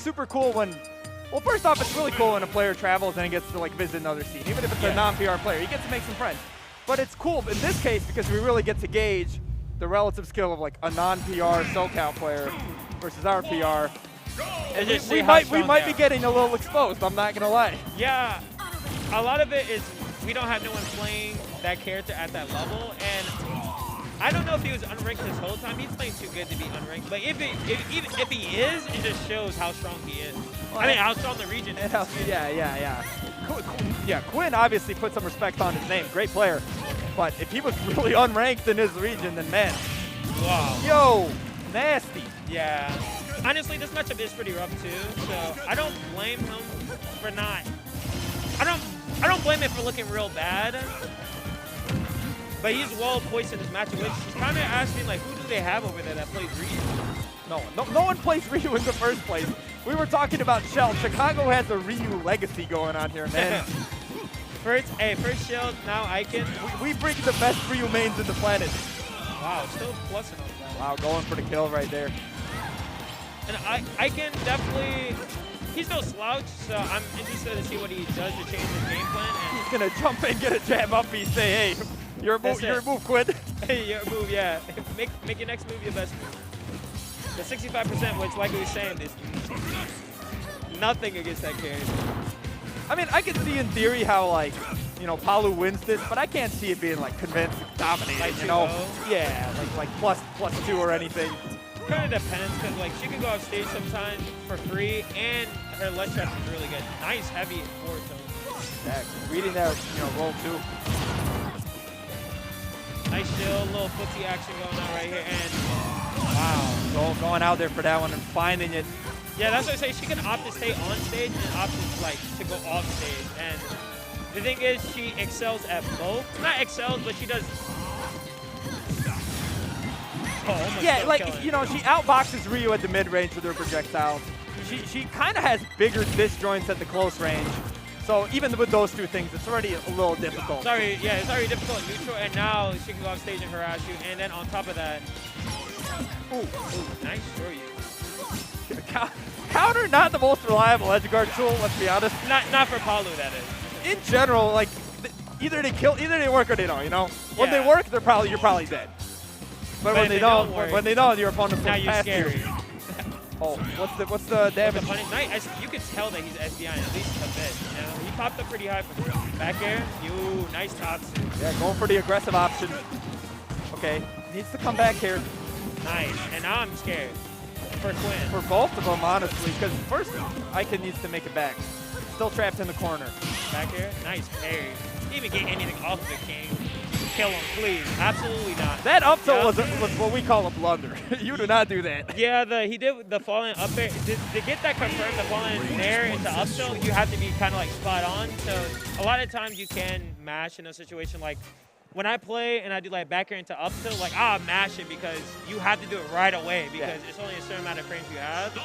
super cool when, well, first off, it's really cool when a player travels and gets to like visit another scene, even if it's a non-PR player. You get to make some friends. But it's cool in this case because we really get to gauge the relative skill of like a non-PR SoCal player versus our PR. And we might be getting a little exposed, I'm not gonna lie. Yeah, a lot of it is we don't have no one playing that character at that level, and I don't know if he was unranked this whole time. He's playing too good to be unranked, but even if he is, it just shows how strong he is. Well, I mean, how strong the region is. Yeah, Quinn obviously put some respect on his name. Great player. But if he was really unranked in his region, then man. Wow. Yo, nasty. Yeah. Honestly, this matchup is pretty rough too, so I don't blame him for not. I don't blame him for looking real bad. But he's well poised in this matchup, which is kind of asking, like, who do they have over there that plays Ryu? No one plays Ryu in the first place. We were talking about Shell. Chicago has a Ryu legacy going on here, man. First Shell, now Ikan. We bring the best Ryu mains in the planet. Wow, still plussing on that. Wow, going for the kill right there. And Ikan definitely, he's no slouch, so I'm interested to see what he does to change his game plan. And he's going to jump in, get a jab up, and say, hey, your move, Quinn. Hey, your move, yeah. Make your next move your best move. The 65%, which, like we were saying, is nothing against that character. I mean, I can see in theory how, like, you know, Palu wins this, but I can't see it being, like, convincing, dominating, like you know? 2-0? Yeah, like plus 2 or anything. Kind of depends, because, like, she can go off stage sometimes for free, and her ledge trap is really good. Nice, heavy forward tone. Yeah, reading that, you know, roll, too. Nice shield, little footsie action going on right here, and wow. Going out there for that one and finding it. Yeah, that's what I say. She can opt to stay on stage and opt to, like, to go off stage. And the thing is, she excels at both. Not excels, but she does. Oh, yeah, like, you know, she outboxes Ryu at the mid-range with her projectiles. She kind of has bigger disjoints at the close range. So even with those two things, it's already a little difficult. Sorry, yeah, it's already difficult at neutral, and now she can go off stage and harass you. And then on top of that, ooh, nice throw you. Counter, not the most reliable edge guard tool, let's be honest. Not for Palu, that is. In general, like, either they work or they don't, you know? When they work, you're probably dead. But when they don't, your opponent's now you're scary. Oh, what's the damage? You could tell that he's SDI at least a bit. You know? He popped up pretty high from back air. Nice tops. Yeah, going for the aggressive option. Okay, needs to come back here. Nice, and now I'm scared for Quinn. For both of them, honestly, because first Ikan needs to make it back. Still trapped in the corner. Back air, nice parry. Didn't even get anything off of it, King. Kill him, please. Absolutely not. That up tilt was what we call a blunder. You do not do that. Yeah, he did the falling up air. To get that confirmed, the falling there into up tilt, you have to be kind of like spot on. So a lot of times you can mash in a situation like when I play and I do like back air into up tilt, like mash it because you have to do it right away because it's only a certain amount of frames you have.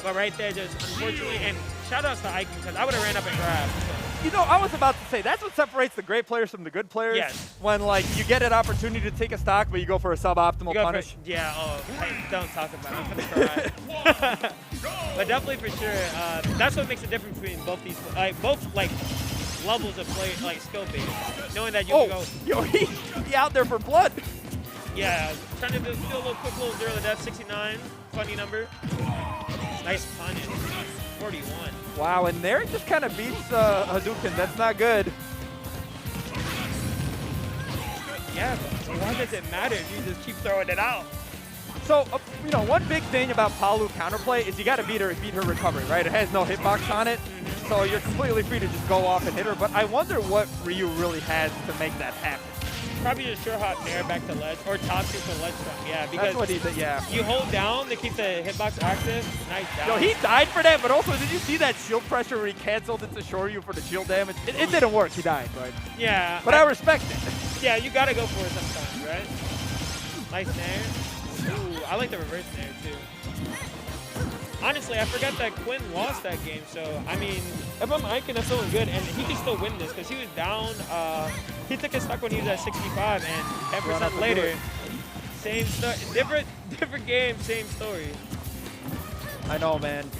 But right there, just unfortunately, and shout outs to Ikan because I would have ran up and grabbed. You know, I was about to say, that's what separates the great players from the good players. Yes. When, like, you get an opportunity to take a stock, but you go for a suboptimal punish. Yeah, don't talk about it. I'm going to cry. But definitely for sure, that's what makes the difference between both these, both levels of play, like, skill base. Knowing that you can go. Yo, he out there for blood. Yeah, trying to do a quick little zero to death, 69. Funny number. Nice punish. 41. Wow, and there it just kind of beats Hadouken. That's not good. Yeah, but why does it matter if you just keep throwing it out? So, you know, one big thing about Palu counterplay is you got to beat her recovery, right? It has no hitbox on it, so you're completely free to just go off and hit her. But I wonder what Ryu really has to make that happen. Probably just sure hot nair back to ledge or top two for ledge jump. Yeah, because that's what he did. Yeah. You hold down to keep the hitbox active. Nice down. Yo, he died for that, but also did you see that shield pressure where he canceled it to Shoryu for the shield damage? It didn't work. He died, but yeah. But I respect it. Yeah, you gotta go for it sometimes, right? Nice nair. Ooh, I like the reverse nair too. Honestly, I forgot that Quinn lost that game, so, I mean, if I'm Ikan, that's feeling good, and he can still win this, because he was down, he took his stock when he was at 65, and 10% later, same story, different game, same story. I know, man.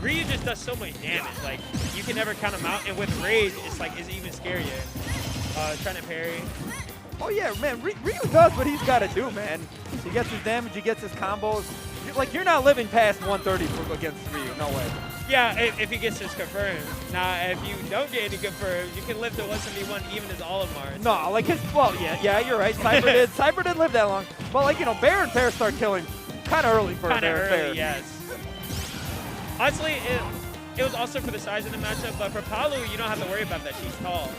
Ryu just does so much damage. Like, you can never count him out. And with Rage, it's like, it's even scarier. Trying to parry. Oh yeah, man, Ryu does what he's got to do, man. He gets his damage, he gets his combos. Like, you're not living past 130 against Ryu, no way. Yeah, if he gets his confirmed. Now, if you don't get any confirmed, you can live to 171 even as Olimar. No, like his, well, yeah, you're right. Cyber didn't live that long. But like, you know, Bear and Fair start killing kind of early for Bear and Fair. Yes. Honestly, it was also for the size of the matchup, but for Palu, you don't have to worry about that. She's tall.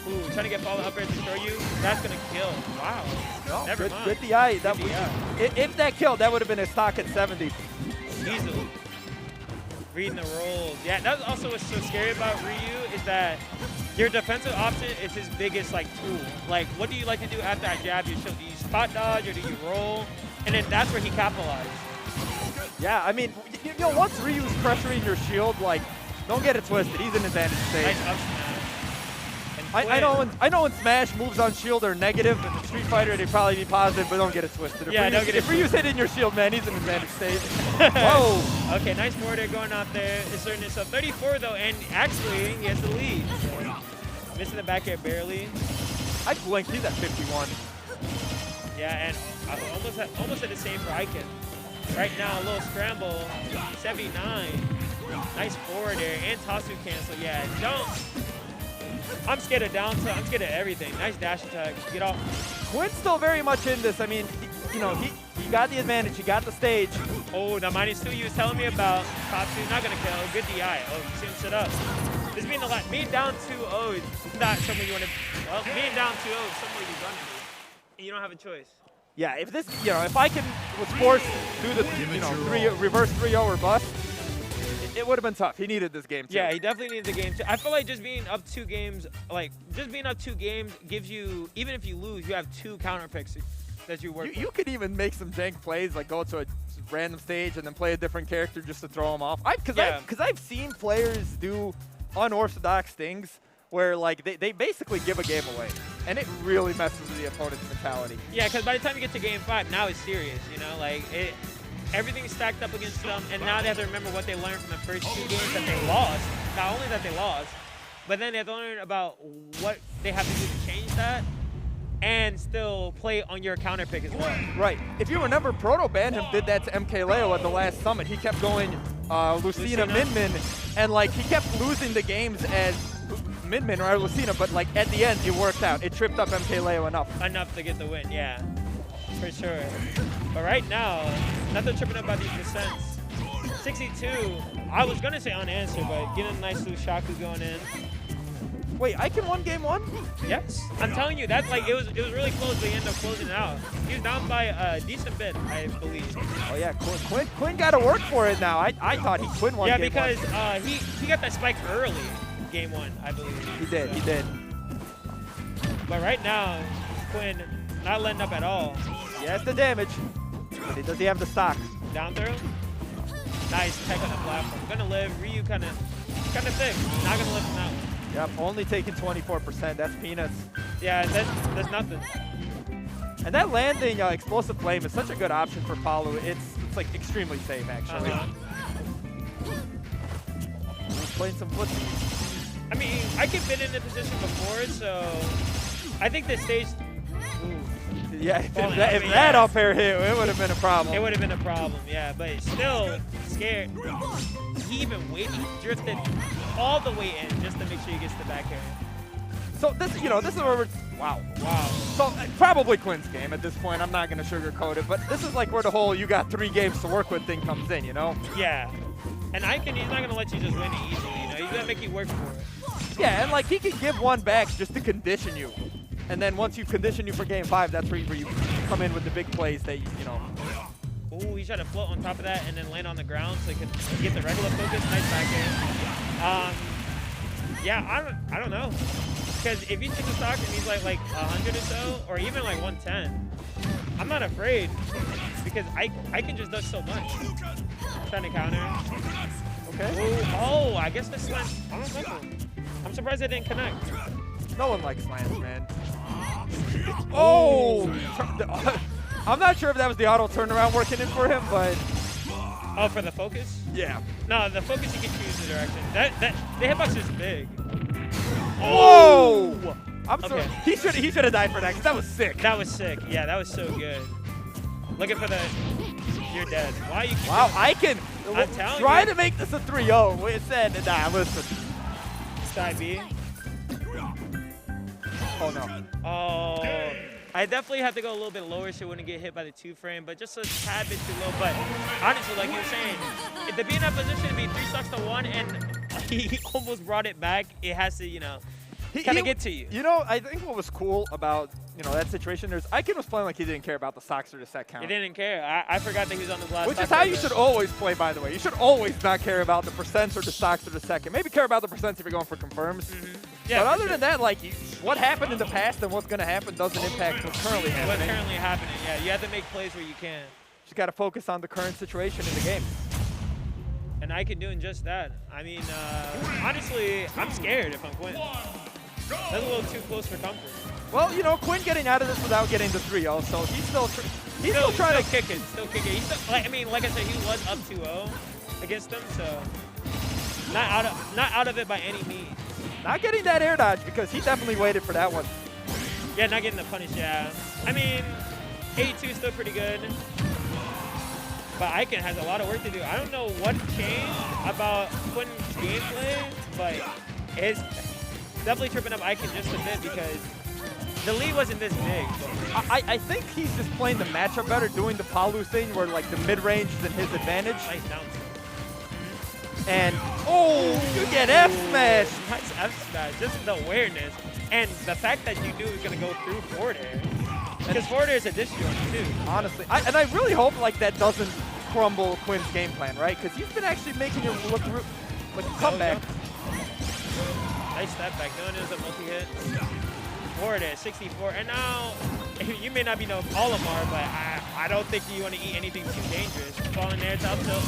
Ooh, trying to get follow up air to destroy you. That's going to kill. Wow. No, Never mind. Good DI. Good DI. If that killed, that would have been a stock at 70. Easily. Reading the rolls. Yeah, that's also what's so scary about Ryu is that your defensive option is his biggest like tool. Like, what do you like to do after that jab? Do you spot dodge or do you roll? And then that's where he capitalized. Yeah, I mean, you know, once Ryu's pressuring your shield, like, don't get it twisted. He's in advantage state. Nice up smash. I know when Smash moves on shield are negative, in Street Fighter they'd probably be positive, but don't get it twisted. If Ryu's hitting your shield, man, he's in advantage state. Whoa! Okay, nice border going out there, asserting himself. 34 though, and actually he has the lead. Missing the back air barely. I blinked. He's at 51. Yeah, and almost at the same for Ikan. Right now, a little scramble. 79. Nice forward there, and Tatsu cancel. Yeah, don't. I'm scared of down tilt. I'm scared of everything. Nice dash attack. Get off. Quinn's still very much in this. I mean, you know, he got the advantage. He got the stage. Oh, the -2 you was telling me about. Tatsu not gonna kill. Good DI. Oh, you see him sit up. This being a lot. Being down 2-0 is not somewhere you want to. Well, being down 2-0 is somewhere you run to. And you don't have a choice. Yeah, if this, you know, if Ikan was forced to do the, you know, reverse 3-0 or bust, it would have been tough. He needed this game too. Yeah, he definitely needed the game too. I feel like just being up 2 games, gives you, even if you lose, you have 2 counter picks that you work with. You could even make some jank plays, like go to a random stage and then play a different character just to throw them off. Because I've seen players do unorthodox things where like they basically give a game away, and it really messes with the opponent's mentality. Yeah, because by the time you get to game 5, now it's serious, you know, like everything's stacked up against them, and now they have to remember what they learned from the first 2 games that they lost. Not only that they lost, but then they have to learn about what they have to do to change that, and still play on your counter pick as well. Right. If you remember, Proto Bantam did that to MK Leo at the last summit. He kept going Lucina, Min, and like he kept losing the games as Min or Lucina, but like at the end it worked out. It tripped up MK Leo enough. Enough to get the win, yeah, for sure. But right now, nothing tripping up by these percents. 62. I was gonna say unanswered, but getting a nice little Shaku going in. Wait, Ikan won game 1? Yes. I'm telling you, that like it was really close, but he ended up closing it out. He was down by a decent bit, I believe. Oh yeah, Quinn got to work for it now. I thought Quinn won game 1. Yeah, because he got that spike early, game 1, I believe. He did. But right now, Quinn not letting up at all. He has the damage, but does he have the stock? Down throw. Nice tech on the platform. Gonna live. Ryu kind of thick. Not gonna live from that one. Yep, only taking 24%. That's peanuts. Yeah, that's nothing. And that landing explosive flame is such a good option for Palu. It's like extremely safe actually. Playing some footsies. I mean, I could been in the position before, so I think this stage. Yeah, if that up air hit, it would have been a problem. It would have been a problem, yeah. But still scared. He even waited, drifted all the way in just to make sure he gets the back air. So this is where we're, wow. So probably Quinn's game at this point. I'm not gonna sugarcoat it, but this is like where the whole you got 3 games to work with thing comes in, you know? Yeah. And Ikan, he's not gonna let you just win it easily, you know? He's gonna make you work for it. Yeah, and like he can give 1 back just to condition you. And then once you condition you for game 5, that's where you come in with the big plays that you know. Ooh, he tried to float on top of that and then land on the ground so he could get the regular focus. Nice back air. Yeah, I don't know. Because if you take the stock and he's like 100 or so, or even like 110, I'm not afraid because Ikan just does so much. Trying to counter. Okay. Oh, I guess this went. I don't know. I'm surprised it didn't connect. No one likes slams, man. Oh! I'm not sure if that was the auto turnaround working in for him, but... Oh, for the focus? Yeah. No, the focus you can choose the direction. The hitbox is big. Whoa! I'm sorry. Okay. He should have died for that, 'cause that was sick. That was sick. Yeah, that was so good. Looking for the. You're dead. Why you keep Wow, doing- Ikan. I'm telling Try you. to make this a 3-0. It said, nah, listen. Side B. Oh, no. Oh. I definitely have to go a little bit lower so it wouldn't get hit by the 2-frame, but just a tad bit too low. But honestly, like you were saying, if to be in that position to be 3 stocks to 1 and he almost brought it back, it has to, kind of get to you. You know, I think what was cool about, that situation, Ikan was playing like he didn't care about the stocks or the set count. He didn't care. I forgot that he was on the last. Which is how you should always play, by the way. You should always not care about the percents or the stocks or the second. Maybe care about the percents if you're going for confirms. Yeah, but other than that, like, what happened in the past and what's going to happen doesn't impact what's currently happening. What's currently happening, yeah. You have to make plays where you can. Just got to focus on the current situation in the game. And Ikan doing just that. I mean, honestly, I'm scared if I'm Quinn. That's a little too close for comfort. Well, Quinn getting out of this without getting the 3-0, so he's still trying to kick it. Still kick it. He's still, like I said, he was up 2-0 against them, so not out of it by any means. Not getting that air dodge because he definitely waited for that one. Yeah, not getting the punish, yeah. I mean, 82 is still pretty good. But Ikan has a lot of work to do. I don't know what changed about Quinn's gameplay, but it's definitely tripping up Ikan just a bit because the lead wasn't this big. I think he's just playing the matchup better, doing the Palu thing where like the mid-range is in his advantage. Nice down. And, you get F smash. Nice F smash, just the awareness. And the fact that you knew it was going to go through forward air. Because forward air is a disjoint too. Honestly, and I really hope like that doesn't crumble Quinn's game plan, right? Because he's been actually making it look like a comeback. Nice step back, doing it as a multi-hit. Forward air, 64. And now, you may not be no Olimar, but I don't think you want to eat anything too dangerous. Falling there, top tilt.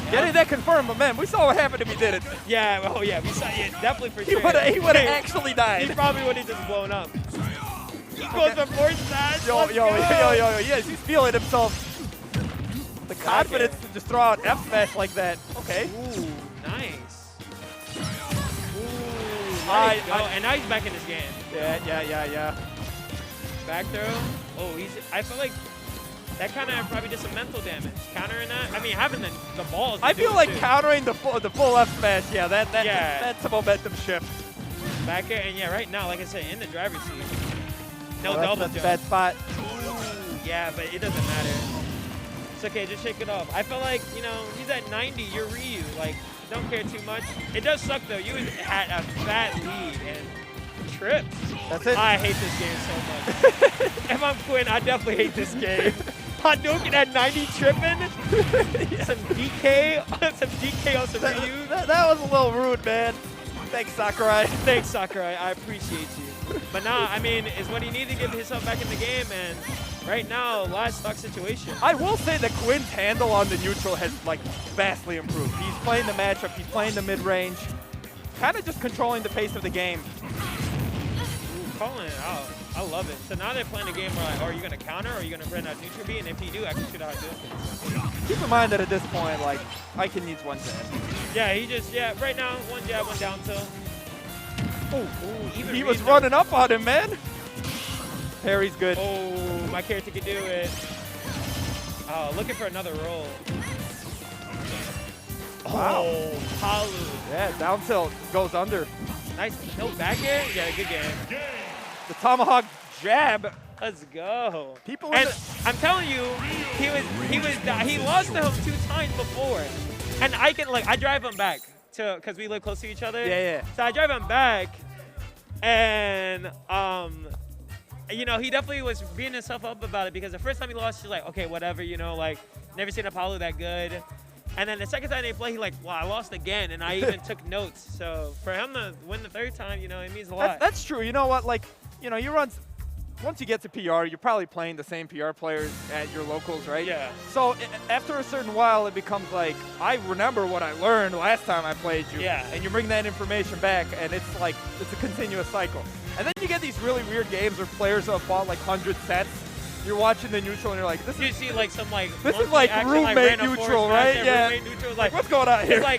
Getting that confirmed, but man, we saw what happened if he did it. Yeah, oh yeah, we saw it definitely for sure. He would have actually died. He probably would have just blown up. Goes for force smash. Yo, yes, he's feeling himself. The confidence to just throw out F smash like that. Okay. Ooh, nice. Ooh, and now he's back in this game. Yeah. Back throw. Oh, I feel like that kind of probably did some mental damage. Countering that. I mean, having the balls. I feel like countering the full F smash. Yeah, that's a momentum shift. Back here, and yeah, right now, like I said, in the driver's seat. No Oh, double that's jump. a bad spot. Ooh, yeah, but it doesn't matter. It's okay, just shake it off. I feel like, he's at 90, you're Ryu. Like, don't care too much. It does suck, though. You had a fat lead and tripped. That's it. I hate this game so much. If I'm Quinn, I definitely hate this game. Hadouken at 90 tripping. Some DK on some Ryu. That was a little rude, man. Thanks, Sakurai. Thanks, Sakurai. I appreciate you. But nah, I mean, it's what he needs to get himself back in the game, and right now, last stock situation. I will say that Quinn's handle on the neutral has like vastly improved. He's playing the matchup, he's playing the mid-range, kind of just controlling the pace of the game. Ooh, calling it out. I love it. So now they're playing a game where like, are you going to counter or are you going to run out neutral B? And if you do, I can shoot out distance. Keep in mind that at this point, like, Ikan needs one jab. Yeah, right now, one jab, one down tilt. He was running up on him, man. Parry's good. Oh, my character can do it. Oh, looking for another roll. Wow. Oh, Palu. Yeah, down tilt goes under. Nice. No back air? Yeah, good game. The tomahawk jab. Let's go. People and I'm telling you, he lost to him 2 times before. And I drive him back because we live close to each other. Yeah. So I drive him back, and he definitely was beating himself up about it because the first time he lost, he's like, okay, whatever, like never seen Apollo that good. And then the second time they play, he's like, wow, I lost again, and I even took notes. So for him to win the 3rd time, it means a lot. That's true. You know what? Like, you run. Once you get to PR, you're probably playing the same PR players at your locals, right? Yeah. So after a certain while, it becomes like, I remember what I learned last time I played you. Yeah. And you bring that information back, and it's like, it's a continuous cycle. And then you get these really weird games where players have fought like 100 sets, you're watching the neutral and you're like, this You is see like some like this is monkey like action, roommate random neutral, force right? master, Yeah. Roommate neutral is like, what's going on here? it's like